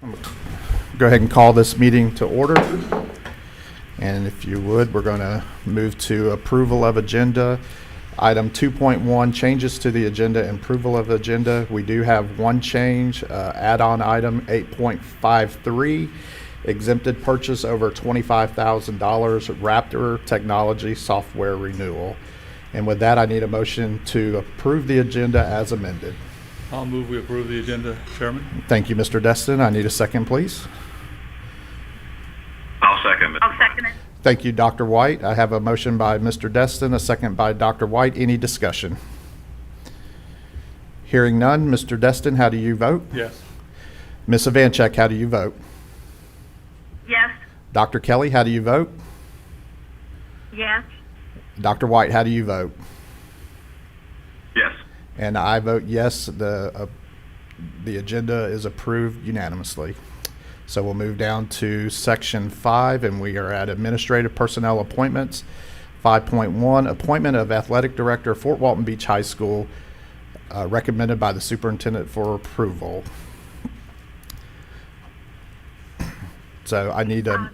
Go ahead and call this meeting to order. And if you would, we're going to move to approval of agenda. Item 2.1, changes to the agenda and approval of agenda. We do have one change, add-on item 8.53, exempted purchase over $25,000, Raptor Technology software renewal. And with that, I need a motion to approve the agenda as amended. I'll move we approve the agenda, Chairman. Thank you, Mr. Destin. I need a second, please. I'll second it. I'll second it. Thank you, Dr. White. I have a motion by Mr. Destin, a second by Dr. White. Any discussion? Hearing none. Mr. Destin, how do you vote? Yes. Ms. Ivanchek, how do you vote? Yes. Dr. Kelly, how do you vote? Yes. Dr. White, how do you vote? Yes. And I vote yes. The agenda is approved unanimously. So we'll move down to section 5, and we are at administrative personnel appointments. 5.1, appointment of athletic director, Fort Walton Beach High School, recommended by the superintendent for approval. So I need a.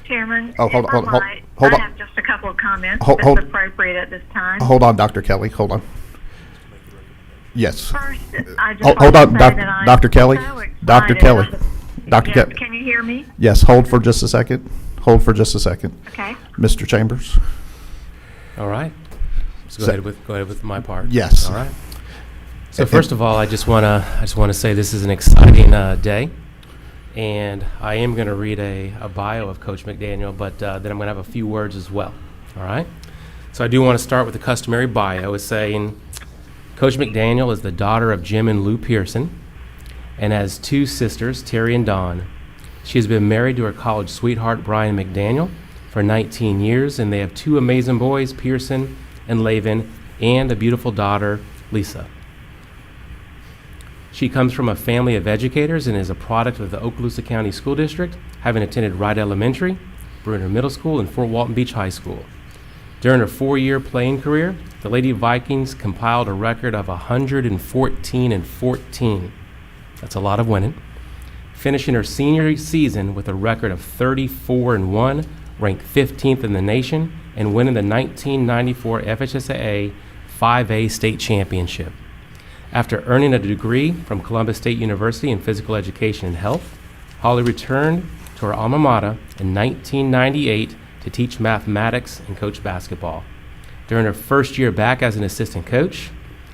Chairman, Oh, hold if I on, hold might, on. I have just a couple of comments Hold- that's hold- appropriate at this time. Hold on, Dr. Kelly. Hold on. Yes. First, I just Hold want on, to say that I'm Dr. Kelly. so Dr. excited Kelly. about the- Dr. Yes, Kelly. can you hear me? Yes, hold for just a second. Hold for just a second. Okay. Mr. Chambers? All right. Let's go So- ahead with my part. Yes. All right. So And- first of all, I just want to say this is an exciting day, and I am going to read a bio of Coach McDaniel, but then I'm going to have a few words as well. All right. So I do want to start with the customary bio, is saying Coach McDaniel is the daughter of Jim and Lou Pearson, and has two sisters, Terry and Dawn. She has been married to her college sweetheart, Brian McDaniel, for 19 years, and they have two amazing boys, Pearson and Laven, and a beautiful daughter, Lisa. She comes from a family of educators and is a product of the Okaloosa County School District, having attended Wright Elementary, Bruner Middle School, and Fort Walton Beach High School. During her 4-year playing career, the Lady Vikings compiled a record of 114-14. That's a lot of winning. Finishing her senior season with a record of 34-1, ranked 15th in the nation, and winning the 1994 FHSAA 5A state championship. After earning a degree from Columbus State University in physical education and health, Holly returned to her alma mater in 1998 to teach mathematics and coach basketball. During her first year back as an assistant coach,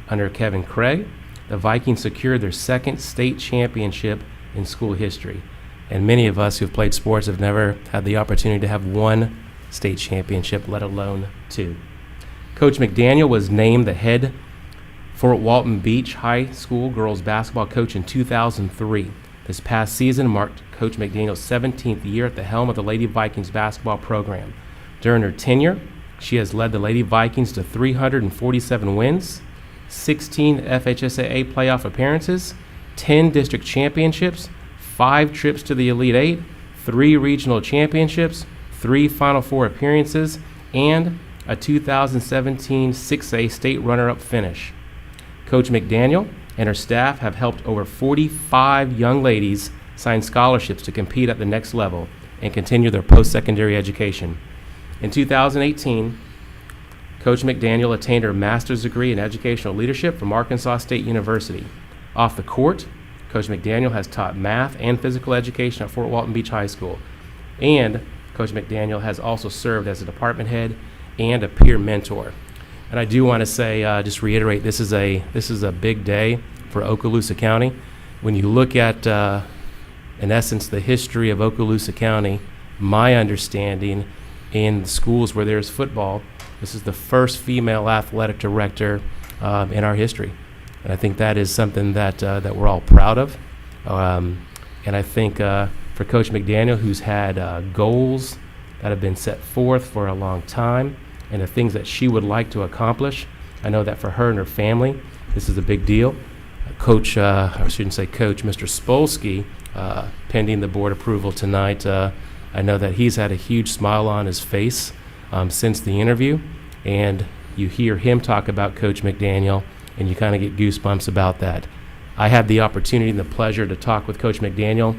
under Kevin Craig, the Vikings secured their second state championship in school history. And many of us who've played sports have never had the opportunity to have one state championship, let alone two. Coach McDaniel was named the head Fort Walton Beach High School girls basketball coach in 2003. This past season marked Coach McDaniel's 17th year at the helm of the Lady Vikings basketball program. During her tenure, she has led the Lady Vikings to 347 wins, 16 FHSAA playoff appearances, 10 district championships, 5 trips to the Elite Eight, 3 regional championships, 3 Final Four appearances, and a 2017 6A state runner-up finish. Coach McDaniel and her staff have helped over 45 young ladies sign scholarships to compete at the next level and continue their post-secondary education. In 2018, Coach McDaniel attained her master's degree in educational leadership from Arkansas State University. Off the court, Coach McDaniel has taught math and physical education at Fort Walton Beach High School. And Coach McDaniel has also served as a department head and a peer mentor. And I do want to say, just reiterate, this is a big day for Okaloosa County. When you look at, in essence, the history of Okaloosa County, my understanding in the schools where there's football, this is the first female athletic director in our history. And I think that is something that we're all proud of. And I think for Coach McDaniel, who's had goals that have been set forth for a long time, and the things that she would like to accomplish, I know that for her and her family, this is a big deal. Coach, I shouldn't say coach, Mr. Spolsky, pending the board approval tonight, I know that he's had a huge smile on his face since the interview, and you hear him talk about Coach McDaniel, and you kind of get goosebumps about that. I had the opportunity and the pleasure to talk with Coach McDaniel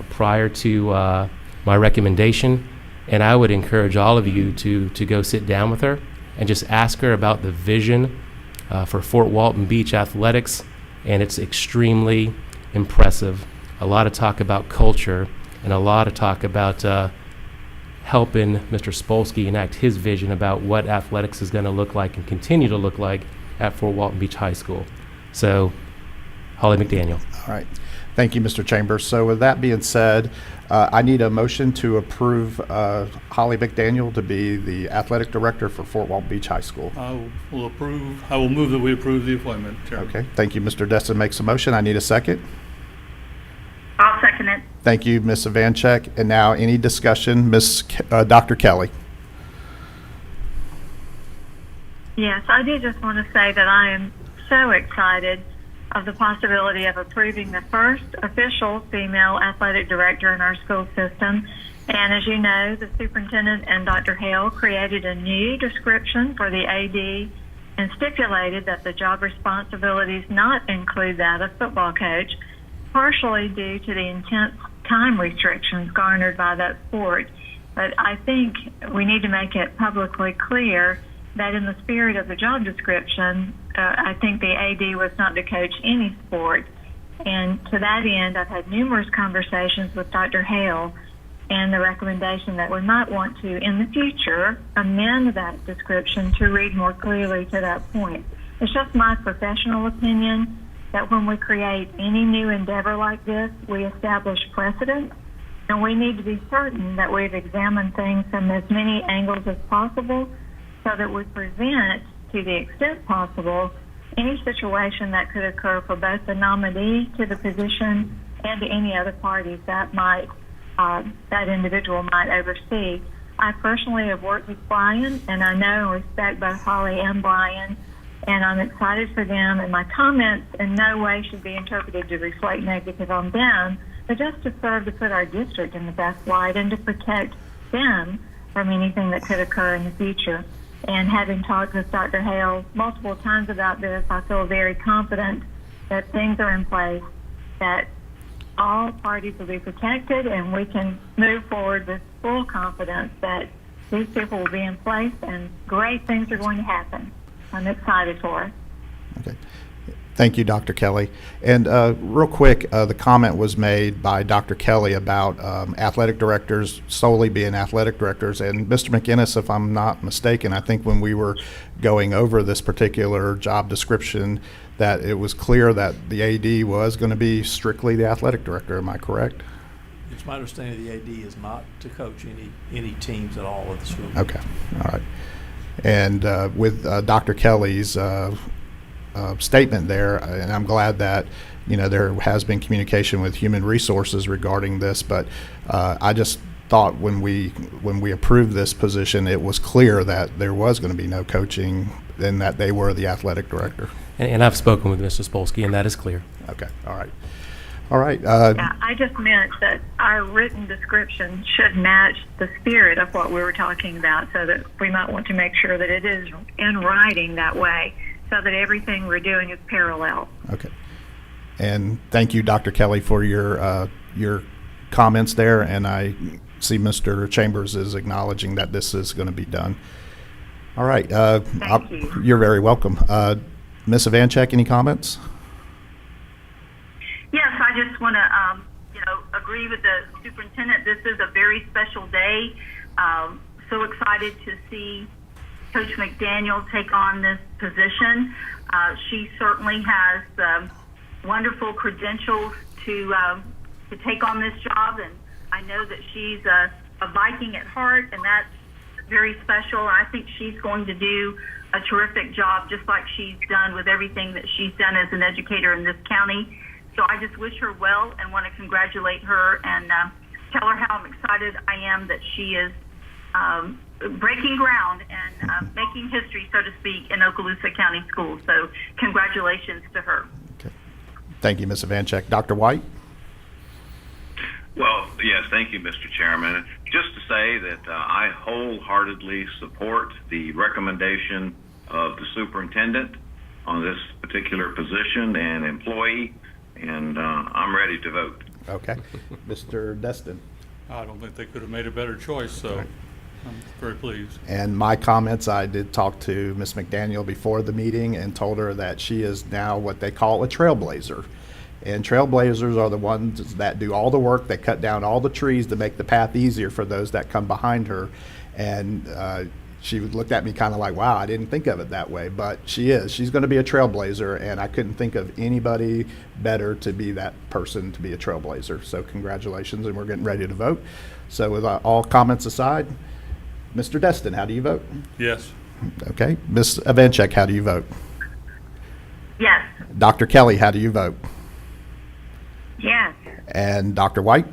prior to my recommendation, and I would encourage all of you to go sit down with her and just ask her about the vision for Fort Walton Beach athletics, and it's extremely impressive. A lot of talk about culture and a lot of talk about helping Mr. Spolsky enact his vision about what athletics is going to look like and continue to look like at Fort Walton Beach High School. So, Holly McDaniel. All right. Thank you, Mr. Chambers. So with that being said, I need a motion to approve Holly McDaniel to be the athletic director for Fort Walton Beach High School. I will move that we approve the appointment, Chairman. Okay. Thank you. Mr. Destin makes a motion. I need a second. I'll second it. Thank you, Ms. Ivanchek. And now any discussion, Dr. Kelly? Yes, I do just want to say that I am so excited of the possibility of approving the first official female athletic director in our school system. And as you know, the superintendent and Dr. Hale created a new description for the AD and stipulated that the job responsibilities not include that of football coach, partially due to the intense time restrictions garnered by that sport. But I think we need to make it publicly clear that in the spirit of the job description, I think the AD was not to coach any sport. And to that end, I've had numerous conversations with Dr. Hale and the recommendation that we might want to, in the future, amend that description to read more clearly to that point. It's just my professional opinion that when we create any new endeavor like this, we establish precedent, and we need to be certain that we've examined things from as many angles as possible so that we prevent, to the extent possible, any situation that could occur for both the nominee to the position and to any other parties that might that individual might oversee. I personally have worked with Brian, and I know and respect both Holly and Brian, and I'm excited for them, and my comments in no way should be interpreted to reflect negative on them, but just to serve to put our district in the best light and to protect them from anything that could occur in the future. And having talked with Dr. Hale multiple times about this, I feel very confident that things are in place, that all parties will be protected, and we can move forward with full confidence that these people will be in place and great things are going to happen. I'm excited for it. Okay. Thank you, Dr. Kelly. And real quick, the comment was made by Dr. Kelly about athletic directors solely being athletic directors. And Mr. McInnes, if I'm not mistaken, I think when we were going over this particular job description, that it was clear that the AD was going to be strictly the athletic director. Am I correct? It's my understanding the AD is not to coach any teams at all at the school. Okay. All right. And with Dr. Kelly's statement there, and I'm glad that there has been communication with Human Resources regarding this, but I just thought when we approved this position, it was clear that there was going to be no coaching and that they were the athletic director. And I've spoken with Mr. Spolsky, and that is clear. Okay. All right. All right. Yeah, I just meant that our written description should match the spirit of what we were talking about, so that we might want to make sure that it is in writing that way, so that everything we're doing is parallel. Okay. And thank you, Dr. Kelly, for your comments there. And I see Mr. Chambers is acknowledging that this is going to be done. All right. Thank you. You're very welcome. Ms. Ivanchek, any comments? Yes, I just want to, agree with the superintendent. This is a very special day. So excited to see Coach McDaniel take on this position. She certainly has wonderful credentials to take on this job, and I know that she's a Viking at heart, and that's very special. I think she's going to do a terrific job, just like she's done with everything that she's done as an educator in this county. So I just wish her well and want to congratulate her and tell her how excited I am that she is breaking ground and making history, so to speak, in Okaloosa County Schools. So congratulations to her. Okay. Thank you, Ms. Ivanchek. Dr. White? Well, yes, thank you, Mr. Chairman. Just to say that I wholeheartedly support the recommendation of the superintendent on this particular position and employee. and I'm ready to vote. Okay. Mr. Destin? I don't think they could have made a better choice, so I'm very pleased. And my comments, I did talk to Ms. McDaniel before the meeting and told her that she is now what they call a trailblazer. And trailblazers are the ones that do all the work, they cut down all the trees to make the path easier for those that come behind her. And she looked at me kind of like, wow, I didn't think of it that way, but she is. She's going to be a trailblazer, and I couldn't think of anybody better to be that person, to be a trailblazer. So congratulations, and we're getting ready to vote. So with all comments aside, Mr. Destin, how do you vote? Yes. Okay. Ms. Evanchek, how do you vote? Yes. Dr. Kelly, how do you vote? Yes. And Dr. White?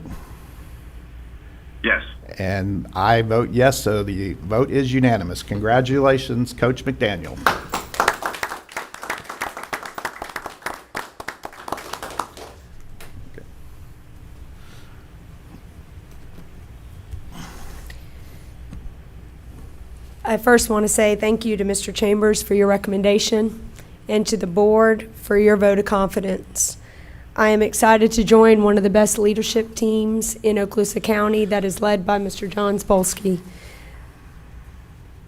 Yes. And I vote yes, so the vote is unanimous. Congratulations, Coach McDaniel. I first want to say thank you to Mr. Chambers for your recommendation and to the board for your vote of confidence. I am excited to join one of the best leadership teams in Okaloosa County that is led by Mr. John Spolsky.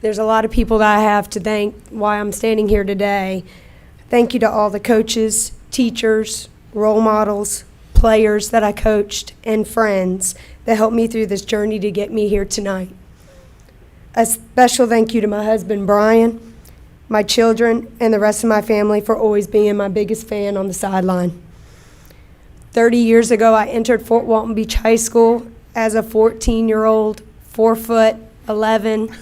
There's a lot of people that I have to thank why I'm standing here today. Thank you to all the coaches, teachers, role models, players that I coached, and friends that helped me through this journey to get me here tonight. A special thank you to my husband, Brian, my children, and the rest of my family for always being my biggest fan on the sideline. 30 years ago, I entered Fort Walton Beach High School as a 14-year-old, 4'11"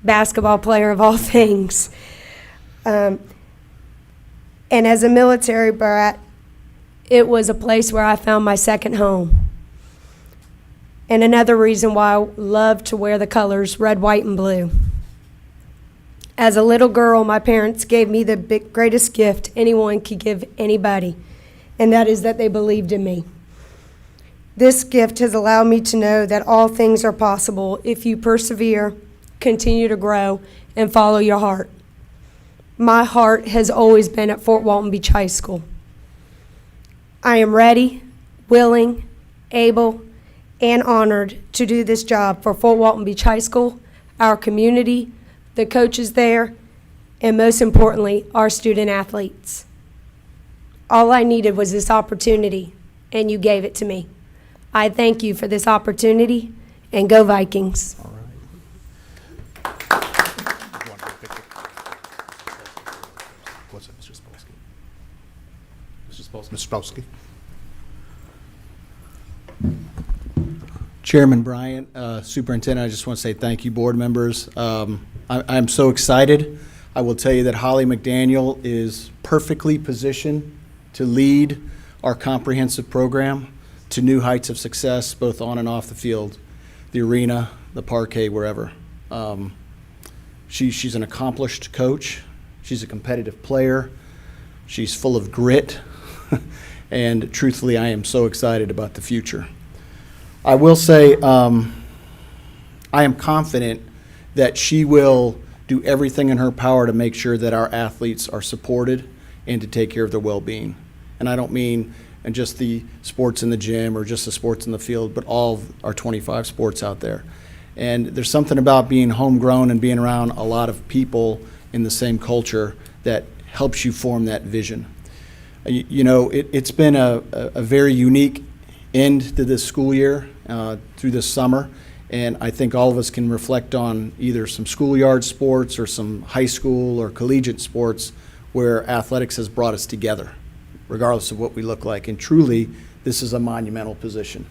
basketball player of all things. And as a military brat, it was a place where I found my second home. And another reason why I love to wear the colors red, white, and blue. As a little girl, my parents gave me the greatest gift anyone could give anybody, and that is that they believed in me. This gift has allowed me to know that all things are possible if you persevere, continue to grow, and follow your heart. My heart has always been at Fort Walton Beach High School. I am ready, willing, able, and honored to do this job for Fort Walton Beach High School, our community, the coaches there, and most importantly, our student athletes. All I needed was this opportunity, and you gave it to me. I thank you for this opportunity, and go Vikings. All right. What's it, Mr. Spolsky? Mr. Spolsky. Chairman Bryant, Superintendent, I just want to say thank you, board members. I'm so excited. I will tell you that Holly McDaniel is perfectly positioned to lead our comprehensive program to new heights of success, both on and off the field, the arena, the parquet, wherever. She's an accomplished coach. She's a competitive player. She's full of grit. And truthfully, I am so excited about the future. I will say I am confident that she will do everything in her power to make sure that our athletes are supported and to take care of their well-being. And I don't mean in just the sports in the gym or just the sports in the field, but all of our 25 sports out there. And there's something about being homegrown and being around a lot of people in the same culture that helps you form that vision. You know, it's been a very unique end to this school year through this summer, and I think all of us can reflect on either some schoolyard sports or some high school or collegiate sports where athletics has brought us together, regardless of what we look like. And truly, this is a monumental position.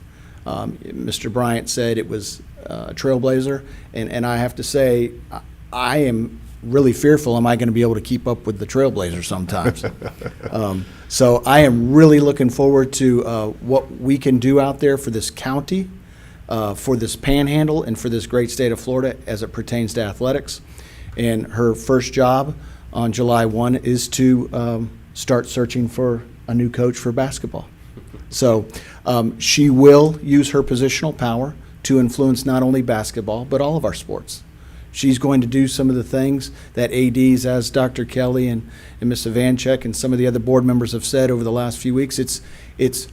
Mr. Bryant said it was a trailblazer, and I have to say, I am really fearful, am I going to be able to keep up with the trailblazers sometimes? So I am really looking forward to what we can do out there for this county, for this panhandle, and for this great state of Florida as it pertains to athletics. And her first job on July 1 is to start searching for a new coach for basketball. So she will use her positional power to influence not only basketball, but all of our sports. She's going to do some of the things that ADs, as Dr. Kelly and Ms. Ivanchek and some of the other board members have said over the last few weeks. It's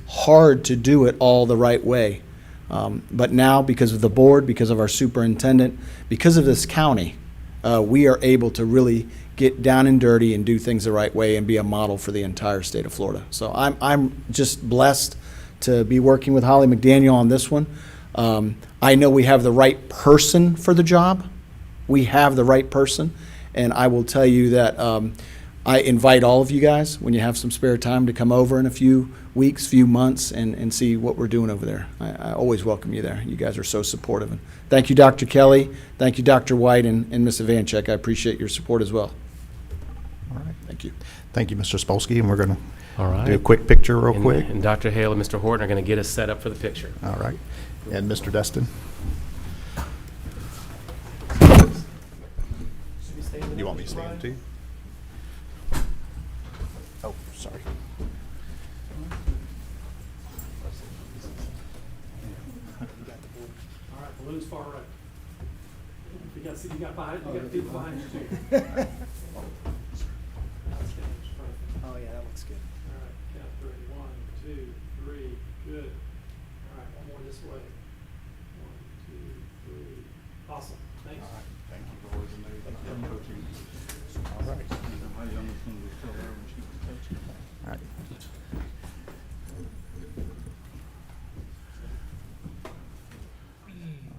hard to do it all the right way. But now, because of the board, because of our superintendent, because of this county, we are able to really get down and dirty and do things the right way and be a model for the entire state of Florida. So I'm just blessed to be working with Holly McDaniel on this one. I know we have the right person for the job. We have the right person, and I will tell you that I invite all of you guys, when you have some spare time, to come over in a few weeks, few months, and see what we're doing over there. I always welcome you there. You guys are so supportive. And thank you, Dr. Kelly. Thank you, Dr. White and Ms. Ivanchek. I appreciate your support as well. All right. Thank you. Thank you, Mr. Spolsky, and we're going All to right. do a quick picture real quick. And Dr. Hale and Mr. Horton are going to get us set up for the picture. All right. And Mr. Destin? You want me to stand too? Oh, sorry. All right, balloons far right. You got people behind you too. Oh, yeah, that looks good. All right, count three. 1, 2, 3, good. All right, one more this way. 1, 2, 3. Awesome, thanks. Thank you for coaching. All right. All right. All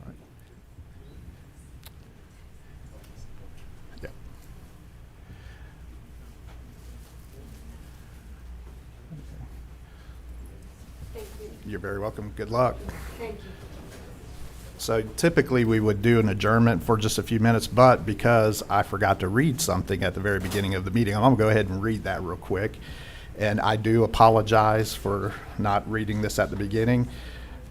right. Yeah. You're very welcome. Good luck. Thank you. So typically, we would do an adjournment for just a few minutes, but because I forgot to read something at the very beginning of the meeting, I'm going to go ahead and read that real quick. And I do apologize for not reading this at the beginning,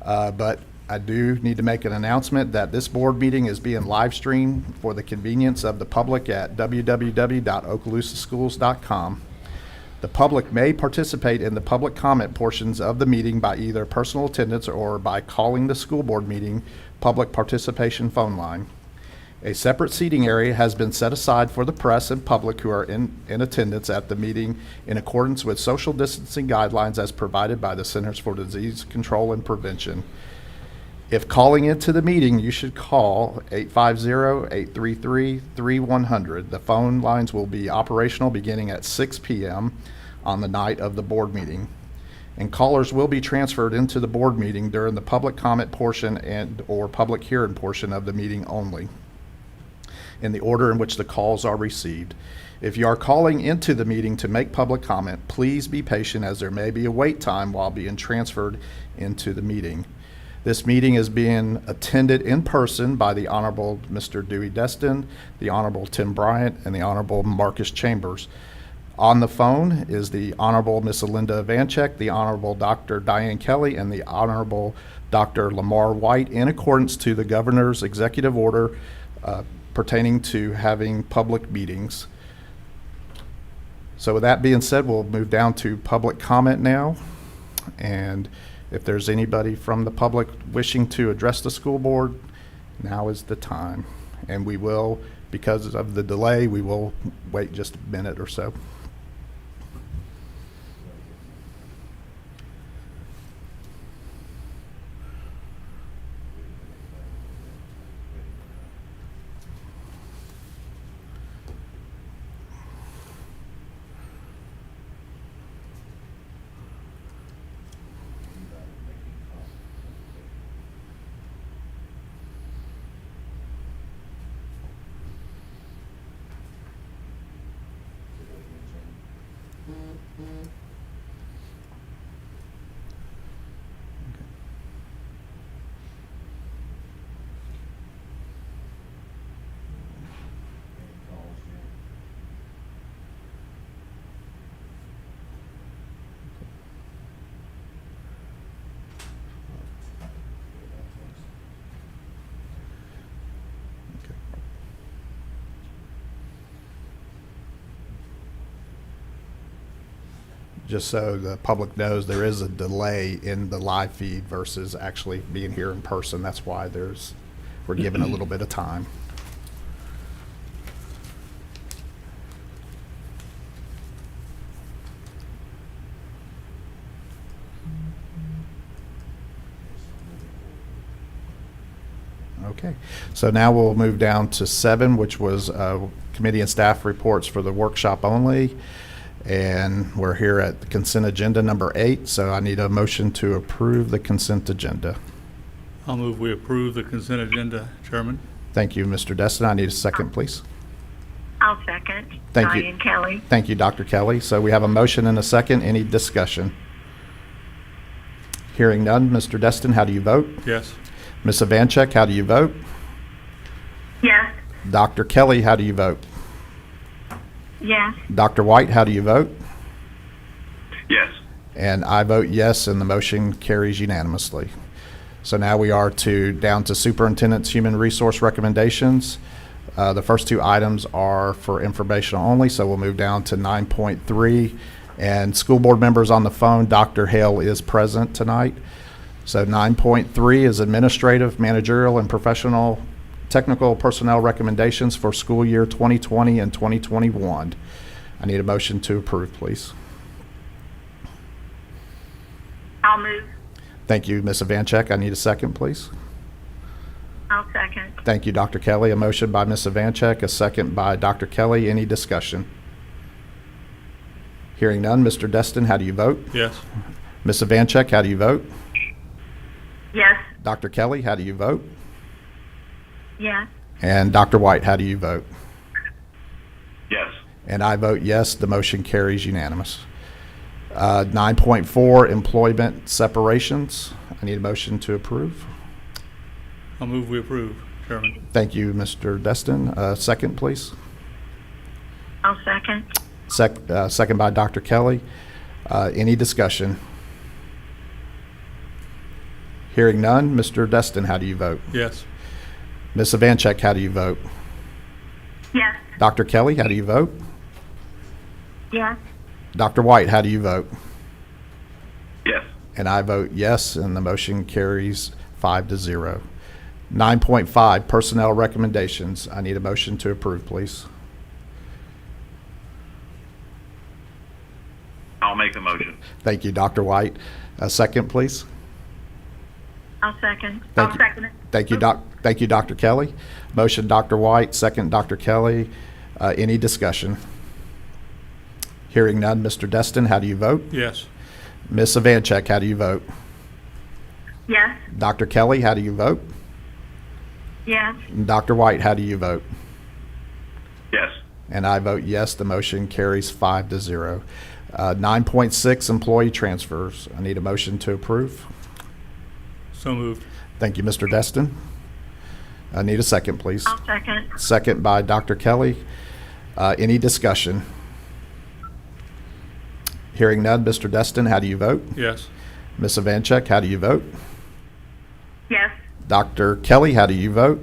but I do need to make an announcement that this board meeting is being live streamed for the convenience of the public at www.okaloosaschools.com. The public may participate in the public comment portions of the meeting by either personal attendance or by calling the school board meeting public participation phone line. A separate seating area has been set aside for the press and public who are in attendance at the meeting in accordance with social distancing guidelines as provided by the Centers for Disease Control and Prevention. If calling into the meeting, you should call 850-833-3100. The phone lines will be operational beginning at 6 p.m. on the night of the board meeting. And callers will be transferred into the board meeting during the public comment portion and/or public hearing portion of the meeting only, in the order in which the calls are received. If you are calling into the meeting to make public comment, please be patient as there may be a wait time while being transferred into the meeting. This meeting is being attended in person by the Honorable Mr. Dewey Destin, the Honorable Tim Bryant, and the Honorable Marcus Chambers. On the phone is the Honorable Miss Linda Ivanchek, the Honorable Dr. Diane Kelly, and the Honorable Dr. Lamar White, in accordance to the Governor's executive order pertaining to having public meetings. So with that being said, we'll move down to public comment now. And if there's anybody from the public wishing to address the school board, now is the time. And we will, because of the delay, we will wait just a minute or so. Just so the public knows, there is a delay in the live feed versus actually being here in person. That's why we're given a little bit of time. Okay, so now we'll move down to 7, which was committee and staff reports for the workshop only. And we're here at the consent agenda number 8, so I need a motion to approve the consent agenda. I'll move we approve the consent agenda, Chairman. Thank you, Mr. Destin. I need a second, please. I'll second. Thank you. Diane Kelly. Thank you, Dr. Kelly. So we have a motion and a second. Any discussion? Hearing none. Mr. Destin, how do you vote? Yes. Ms. Ivanchek, how do you vote? Yes. Dr. Kelly, how do you vote? Yes. Dr. White, how do you vote? Yes. And I vote yes, and the motion carries unanimously. So now we are down to superintendent's human resource recommendations. The first 2 items are for informational only, so we'll move down to 9.3. And school board members on the phone, Dr. Hale is present tonight. So 9.3 is administrative, managerial, and professional technical personnel recommendations for school year 2020 and 2021. I need a motion to approve, please. I'll move. Thank you, Ms. Ivanchek. I need a second, please. I'll second. Thank you, Dr. Kelly. A motion by Ms. Ivanchek, a second by Dr. Kelly. Any discussion? Hearing none. Mr. Destin, how do you vote? Yes. Ms. Ivanchek, how do you vote? Yes. Dr. Kelly, how do you vote? Yes. And Dr. White, how do you vote? Yes. And I vote yes. The motion carries unanimous. 9.4, employment separations. I need a motion to approve. I'll move we approve, Chairman. Thank you, Mr. Destin. Second, please. I'll second. Second by Dr. Kelly. Any discussion? Hearing none. Mr. Destin, how do you vote? Yes. Ms. Ivanchek, how do you vote? Yes. Dr. Kelly, how do you vote? Yes. Dr. White, how do you vote? Yes. And I vote yes, and the motion carries 5-0. 9.5, personnel recommendations. I need a motion to approve, please. I'll make a motion. Thank you, Dr. White. A second, please. I'll second. Thank I'll you. second it. Thank you, Dr. Kelly. Motion, Dr. White. Second, Dr. Kelly. Any discussion? Hearing none. Mr. Destin, how do you vote? Yes. Ms. Ivanchek, how do you vote? Yes. Dr. Kelly, how do you vote? Yes. Dr. White, how do you vote? Yes. And I vote yes. The motion carries 5-0. 9.6, employee transfers. I need a motion to approve. So moved. Thank you, Mr. Destin. I need a second, please. I'll second. Second by Dr. Kelly. Any discussion? Hearing none. Mr. Destin, how do you vote? Yes. Ms. Ivanchek, how do you vote? Yes. Dr. Kelly, how do you vote?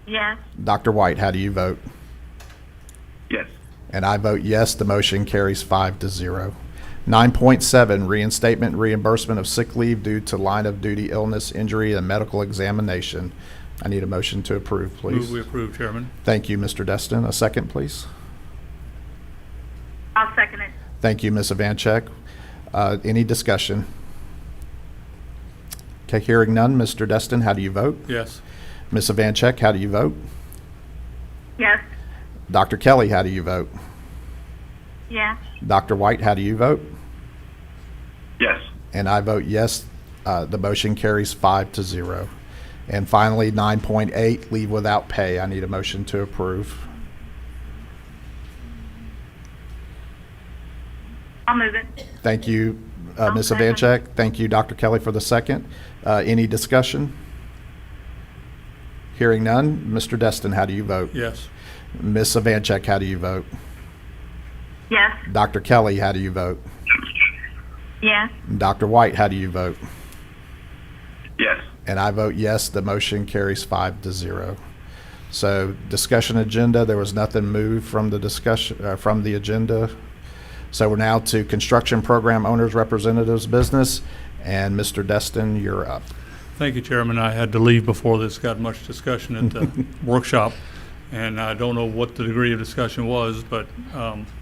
Yes. Dr. White, how do you vote? Yes. And I vote yes. The motion carries 5-0. 9.7, reinstatement reimbursement of sick leave due to line of duty illness, injury, and medical examination. I need a motion to approve, please. Move we approve, Chairman. Thank you, Mr. Destin. A second, please. I'll second it. Thank you, Ms. Ivanchek. Any discussion? Okay, hearing none. Mr. Destin, how do you vote? Yes. Ms. Ivanchek, how do you vote? Yes. Dr. Kelly, how do you vote? Yes. Dr. White, how do you vote? Yes. And I vote yes. The motion carries 5-0. And finally, 9.8, leave without pay. I need a motion to approve. I'll move it. Thank you, I'll Ms. second. Ivanchek. Thank you, Dr. Kelly, for the second. Any discussion? Hearing none. Mr. Destin, how do you vote? Yes. Ms. Ivanchek, how do you vote? Yes. Dr. Kelly, how do you vote? Yes. Dr. White, how do you vote? Yes. And I vote yes. The motion carries 5-0. So discussion agenda, there was nothing moved from the discussion, from the agenda. So we're now to construction program owners representatives business. And Mr. Destin, you're up. Thank you, Chairman. I had to leave before this got much discussion at the workshop, and I don't know what the degree of discussion was, but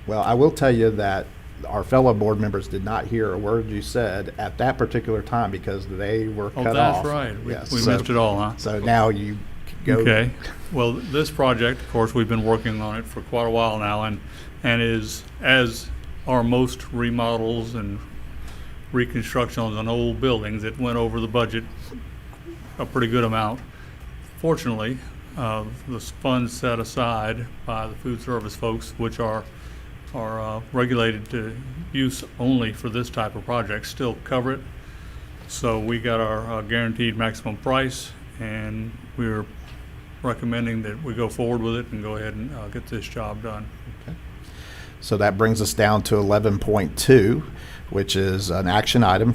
Well, I will tell you that our fellow board members did not hear a word you said at that particular time because they were Oh, cut that's off. right. We Yes, missed it all, huh? So now you go. Okay. Well, this project, of course, we've been working on it for quite a while now, and is, as are most remodels and reconstructions on old buildings, it went over the budget a pretty good amount. Fortunately, the funds set aside by the food service folks, which are regulated to use only for this type of project, still cover it. So we got our guaranteed maximum price, and we're recommending that we go forward with it and go ahead and get this job done. So that brings us down to 11.2, which is an action item,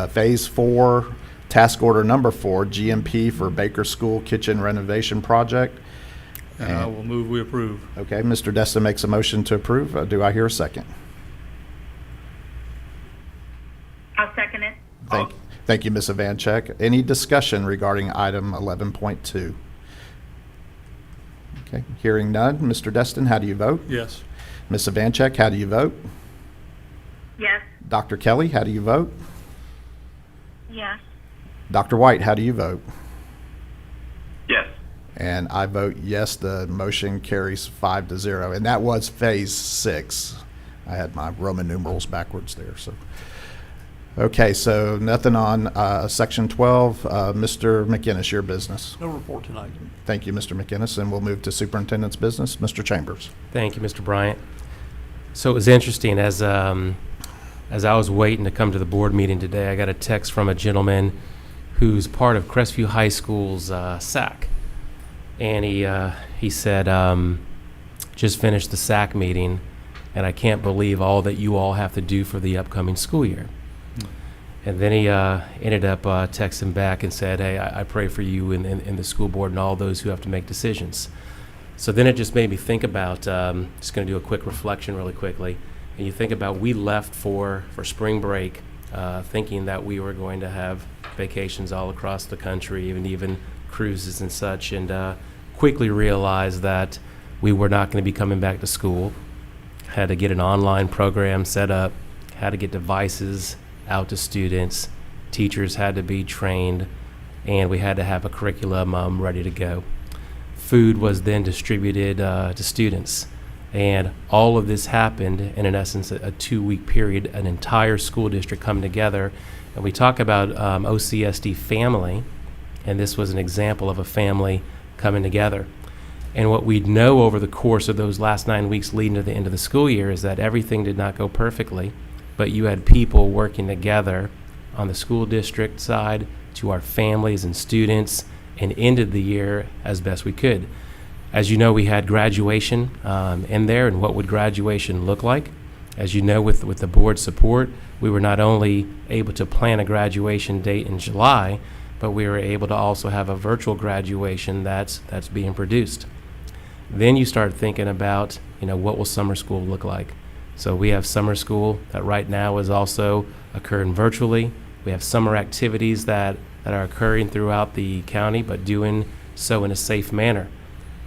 Phase 4, Task Order Number 4, GMP for Baker School Kitchen Renovation Project. And I will move we approve. Okay, Mr. Destin makes a motion to approve. Do I hear a second? I'll second it. Thank you, Ms. Ivanchek. Any discussion regarding item 11.2? Okay, hearing none. Mr. Destin, how do you vote? Yes. Ms. Ivanchek, how do you vote? Yes. Dr. Kelly, how do you vote? Yes. Dr. White, how do you vote? Yes. And I vote yes, the motion carries 5-0. And that was Phase 6. I had my Roman numerals backwards there, so. Okay, so nothing on Section 12. Mr. McInnes, your business. No report tonight. Thank you, Mr. McInnes, and we'll move to Superintendent's business. Mr. Chambers. Thank you, Mr. Bryant. So it was interesting, as I was waiting to come to the board meeting today, I got a text from a gentleman who's part of Crestview High School's SAC. And he said, just finished the SAC meeting, and I can't believe all that you all have to do for the upcoming school year. And then he ended up texting back and said, hey, I pray for you and the school board and all those who have to make decisions. So then it just made me think about, just going to do a quick reflection really quickly. And you think about, we left for spring break thinking that we were going to have vacations all across the country, even cruises and such, and quickly realized that we were not going to be coming back to school. Had to get an online program set up, had to get devices out to students, teachers had to be trained, and we had to have a curriculum ready to go. Food was then distributed to students, and all of this happened in essence a 2-week period, an entire school district coming together. And we talk about OCSD family, and this was an example of a family coming together. And what we know over the course of those last 9 weeks leading to the end of the school year is that everything did not go perfectly, but you had people working together on the school district side to our families and students, and ended the year as best we could. As you know, we had graduation in there, and what would graduation look like? As you know, with the board support, we were not only able to plan a graduation date in July, but we were able to also have a virtual graduation that's being produced. Then you start thinking about, what will summer school look like? So we have summer school that right now is also occurring virtually. We have summer activities that are occurring throughout the county, but doing so in a safe manner.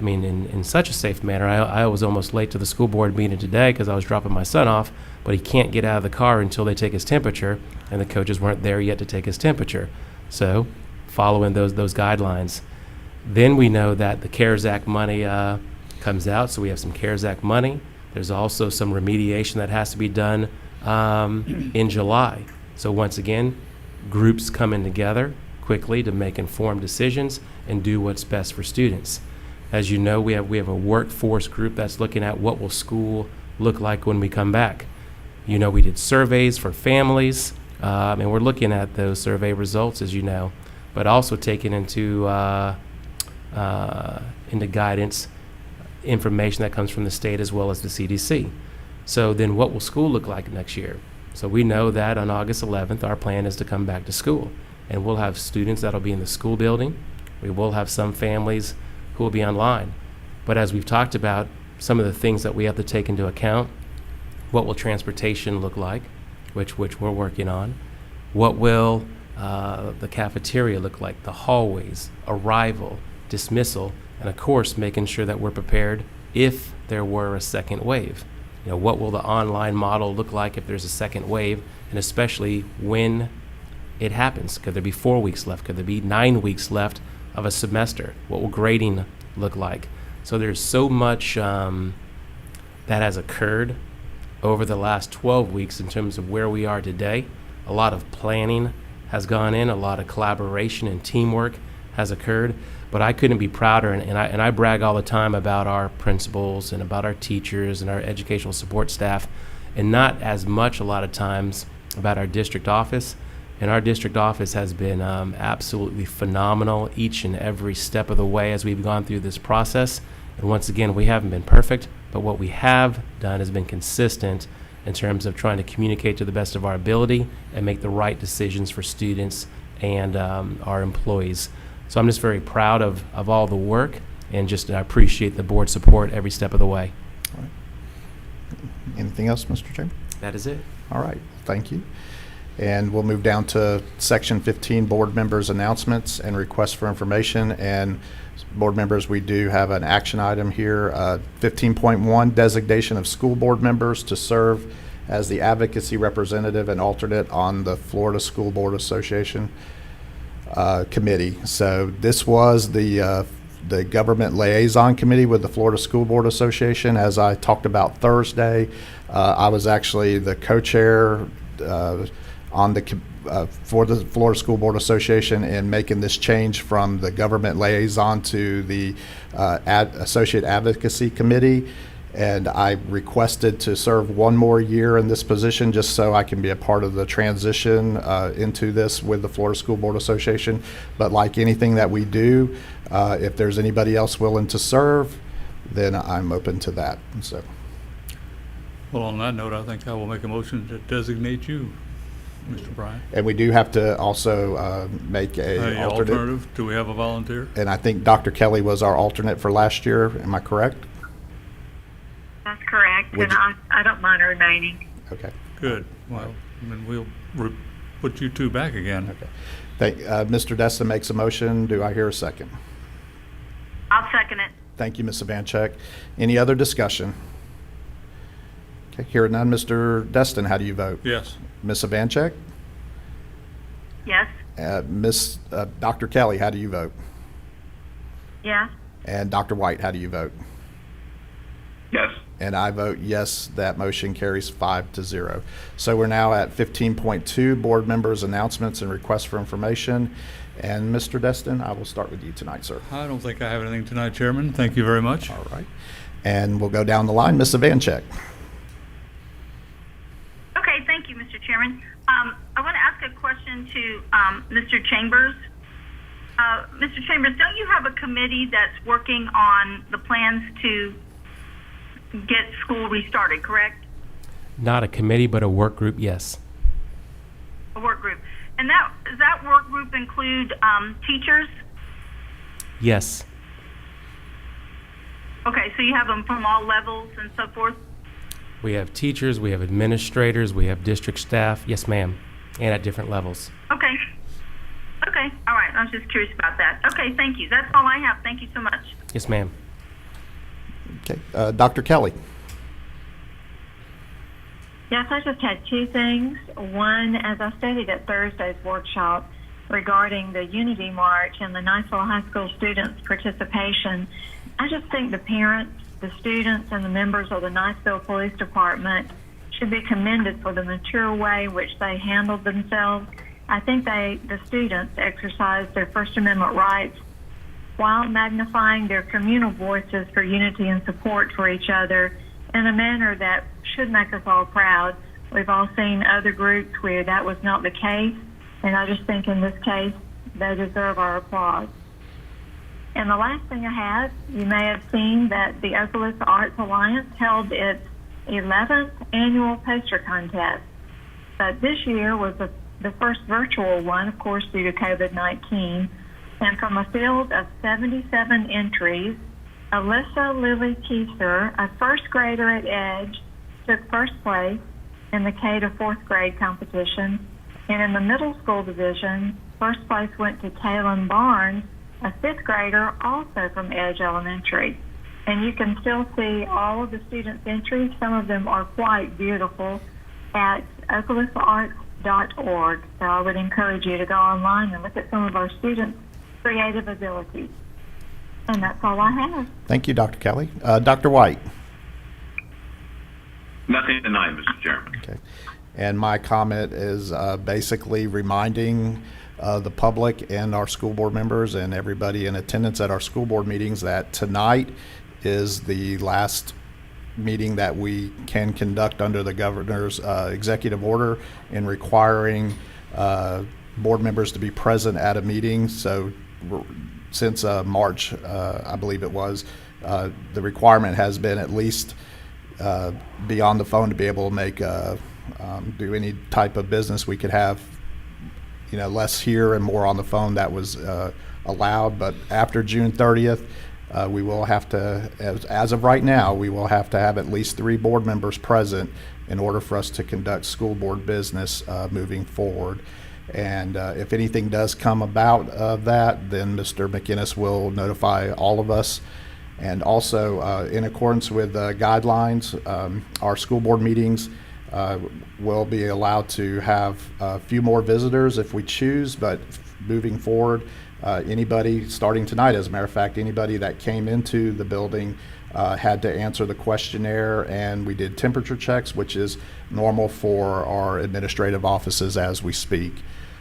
I mean, in such a safe manner, I was almost late to the school board meeting today because I was dropping my son off, but he can't get out of the car until they take his temperature, and the coaches weren't there yet to take his temperature. So following those guidelines. Then we know that the CARES Act money comes out, so we have some CARES Act money. There's also some remediation that has to be done in July. So once again, groups coming together quickly to make informed decisions and do what's best for students. As you know, we have a workforce group that's looking at what will school look like when we come back. We did surveys for families, and we're looking at those survey results, as you know, but also taking into guidance information that comes from the state as well as the CDC. So then what will school look like next year? So we know that on August 11th, our plan is to come back to school, and we'll have students that'll be in the school building. We will have some families who will be online. But as we've talked about, some of the things that we have to take into account, what will transportation look like, which we're working on? What will the cafeteria look like, the hallways, arrival, dismissal, and of course making sure that we're prepared if there were a second wave. what will the online model look like if there's a second wave, and especially when it happens. Could there be 4 weeks left? Could there be 9 weeks left of a semester? What will grading look like? So there's so much that has occurred over the last 12 weeks in terms of where we are today. A lot of planning has gone in, a lot of collaboration and teamwork has occurred, but I couldn't be prouder, and I brag all the time about our principals and about our teachers and our educational support staff, and not as much a lot of times about our district office. And our district office has been absolutely phenomenal each and every step of the way as we've gone through this process. And once again, we haven't been perfect, but what we have done has been consistent in terms of trying to communicate to the best of our ability and make the right decisions for students and our employees. So I'm just very proud of all the work, and just I appreciate the board support every step of the way. All right. Anything else, Mr. Chairman? That is it. All right, thank you. And we'll move down to section 15, board members' announcements and requests for information. And board members, we do have an action item here, 15.1, designation of school board members to serve as the advocacy representative and alternate on the Florida School Board Association committee. So this was the government liaison committee with the Florida School Board Association. As I talked about Thursday, I was actually the co-chair on the for the Florida School Board Association in making this change from the government liaison to the Associate Advocacy Committee. And I requested to serve one more year in this position just so I can be a part of the transition into this with the Florida School Board Association. But like anything that we do, if there's anybody else willing to serve, then I'm open to that. So, Well, on that note, I think I will make a motion to designate you, Mr. Bryant. and we do have to also make a alternate. Alternative, do we have a volunteer? And I think Dr. Kelly was our alternate for last year. Am I correct? That's correct, Would and you- I don't mind remaining. Okay. Good. Well, then we'll put you two back again. Okay. Mr. Destin makes a motion. Do I hear a second? I'll second it. Thank you, Ms. Vancheck. Any other discussion? Okay, hearing none. Mr. Destin, how do you vote? Yes. Ms. Vancheck? Yes. Dr. Kelly, how do you vote? Yes? And Dr. White, how do you vote? Yes. And I vote yes. That motion carries 5-0. So we're now at 15.2, board members' announcements and requests for information. And Mr. Destin, I will start with you tonight, sir. I don't think I have anything tonight, Chairman. Thank you very much. All right. And we'll go down the line. Ms. Vancheck. Okay, thank you, Mr. Chairman. I want to ask a question to Mr. Chambers. Mr. Chambers, don't you have a committee that's working on the plans to get school restarted, correct? Not a committee, but a work group, yes. A work group. And does that work group include teachers? Yes. Okay, so you have them from all levels and so forth? We have teachers, we have administrators, we have district staff. Yes, ma'am. And at different levels. Okay. Okay, all right. I was just curious about that. Okay, thank you. That's all I have. Thank you so much. Yes, ma'am. Okay. Dr. Kelly. Yes, I just had two things. One, as I stated at Thursday's workshop regarding the Unity March and the Niceville High School students' participation, I just think the parents, the students, and the members of the Niceville Police Department should be commended for the mature way in which they handled themselves. I think the students exercised their First Amendment rights while magnifying their communal voices for unity and support for each other in a manner that should make us all proud. We've all seen other groups where that was not the case, and I just think in this case they deserve our applause. And the last thing I have, you may have seen that the Okaloosa Arts Alliance held its 11th annual poster contest. But this year was the first virtual one, of course, due to COVID-19. And from a field of 77 entries, Alyssa Lily Keiser, a first grader at Edge, took first place in the K to fourth grade competition. And in the middle school division, first place went to Taylon Barnes, a fifth grader also from Edge Elementary. And you can still see all of the students' entries. Some of them are quite beautiful at ocalypsearts.org. So I would encourage you to go online and look at some of our students' creative abilities. And that's all I have. Thank you, Dr. Kelly. Dr. White? Nothing tonight, Mr. Chairman. Okay. And my comment is basically reminding the public and our school board members and everybody in attendance at our school board meetings that tonight is the last meeting that we can conduct under the governor's executive order in requiring board members to be present at a meeting. So since March, I believe it was, the requirement has been at least be on the phone to be able to make do any type of business. We could have, you know, less here and more on the phone. That was allowed, but after June 30th, we will have to, as of right now, we will have to have at least 3 board members present in order for us to conduct school board business moving forward. And if anything does come about of that, then Mr. McInnes will notify all of us. And also, in accordance with guidelines, our school board meetings will be allowed to have a few more visitors if we choose, but moving forward, anybody, starting tonight, as a matter of fact, anybody that came into the building had to answer the questionnaire, and we did temperature checks, which is normal for our administrative offices as we speak.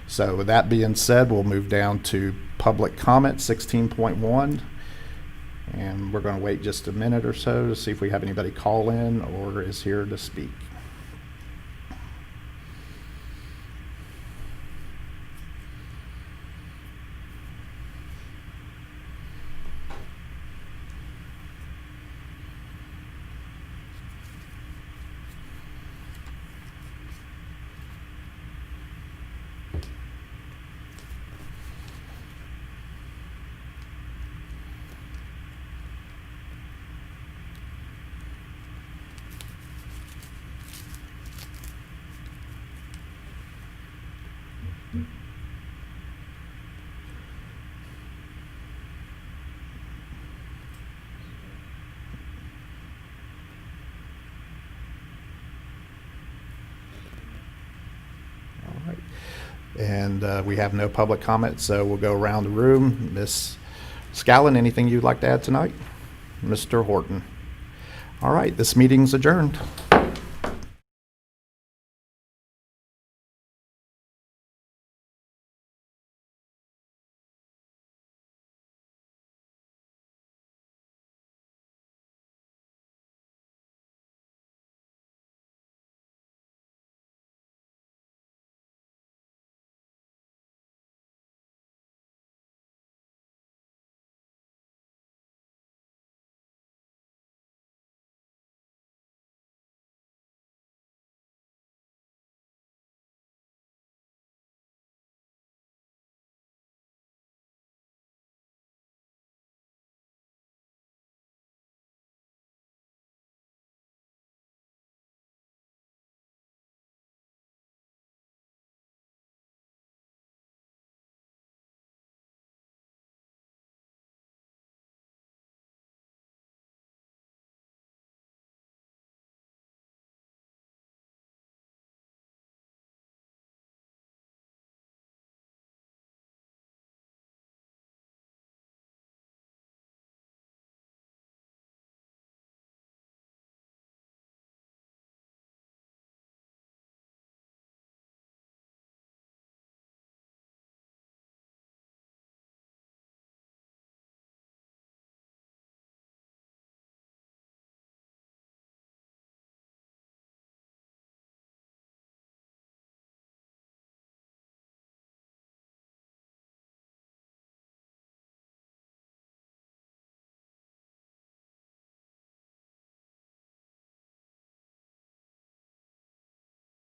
So with that being said, we'll move down to public comment 16.1. And we're going to wait just a minute or so to see if we have anybody call in or is here to speak. And we have no public comment, so we'll go around the room. Ms. Scallon, anything you'd like to add tonight? Mr. Horton. All right, this meeting's adjourned.